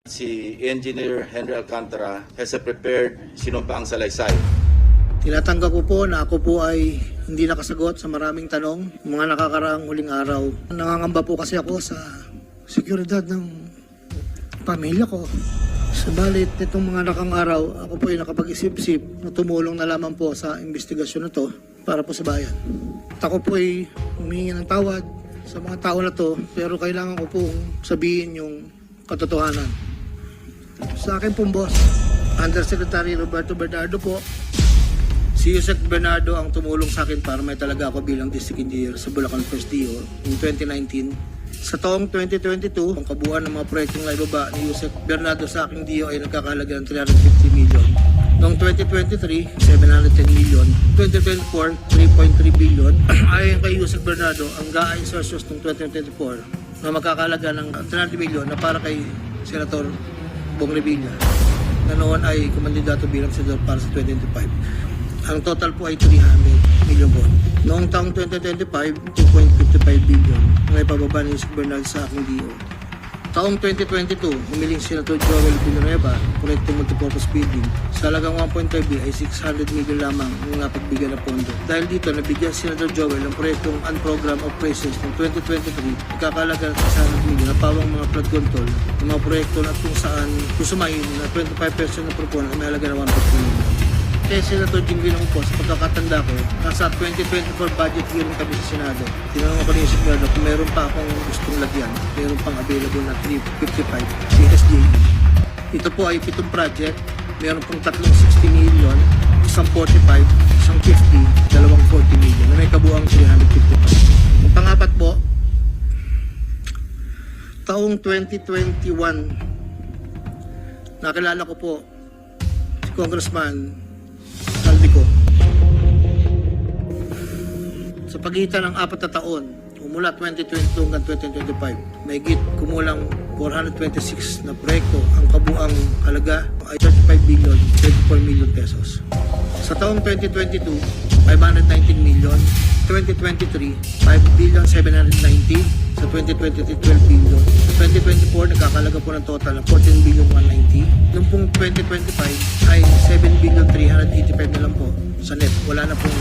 Si Engineer Henry Alcantara has a prepared sinumpaang salaysay. Tinatanggap ko po na ako po ay hindi nakasagot sa maraming tanong mga nakakaraang huling araw. Nangangamba po kasi ako sa seguridad ng pamilya ko. Subalit itong mga nakang araw, ako po ay nakapag-isip-isip na tumulong na lamang po sa investigasyon na to para po sa bayan. At ako po ay humingi ng tawad sa mga tao na to, pero kailangan ko pong sabihin yung katotohanan. Sa akin pong boss, Undersecretary Roberto Bernardo po, si Yusek Bernardo ang tumulong sa akin para may talaga ako bilang district engineer sa Bulacan First DO in 2019. Sa taong 2022, ang kabuuan ng mga proyektong naibaba ni Yusek Bernardo sa aking DO ay nagkakahalaga ng 350 million. Noong 2023, 710 million. 2024, 3.3 billion. Ayon kay Yusek Bernardo, ang GAA insertions noong 2024 na magkakahalaga ng 300 million na para kay Senator Bong Revilla na noon ay kumandidato bilang senador para sa 2025. Ang total po ay 300 million po. Noong taong 2025, 2.55 billion na ipababa ni Yusek Bernal sa aking DO. Taong 2022, humiling Senator Joel Villanueva, proyektong multipurpose building. Sa halagang 1.5 billion ay 600 million lamang ang napagbigyan na pondo. Dahil dito, nabigyan Senator Joel ng proyektong Unprogram Operations ng 2023, ikakalaga ng 600 million na pawang mga flood control ng mga proyekto na kung saan kusumahin na 25% na propon ay may halaga ng 1.5 million. Kaya Senator Jingwin po, sa pagkakatanda ko, nasa 2024 budget hearing kami sa Senado. Tinanong ako ni Yusek Bernardo kung meron pa akong gustong lagyan, meron pang available na 355 CSJE. Ito po ay 7 project, meron pong 360 million, isang 45, isang 50, dalawang 40 million, na may kabuang 355. Ang pangapat po, taong 2021, nakilala ko po si Congressman Saldico. Sa pagitan ng 4 na taon, mula 2022 hanggang 2025, may kumulang 426 na proyekto. Ang kabuang halaga ay 35 billion, 24 million pesos. Sa taong 2022, 519 million. 2023, 5 billion 790. Sa 2023, 12 billion. Sa 2024, nagkakalaga po ng total ng 14 billion 190. Noong pong 2025 ay 7 billion 385 na lang po sa net. Wala na pong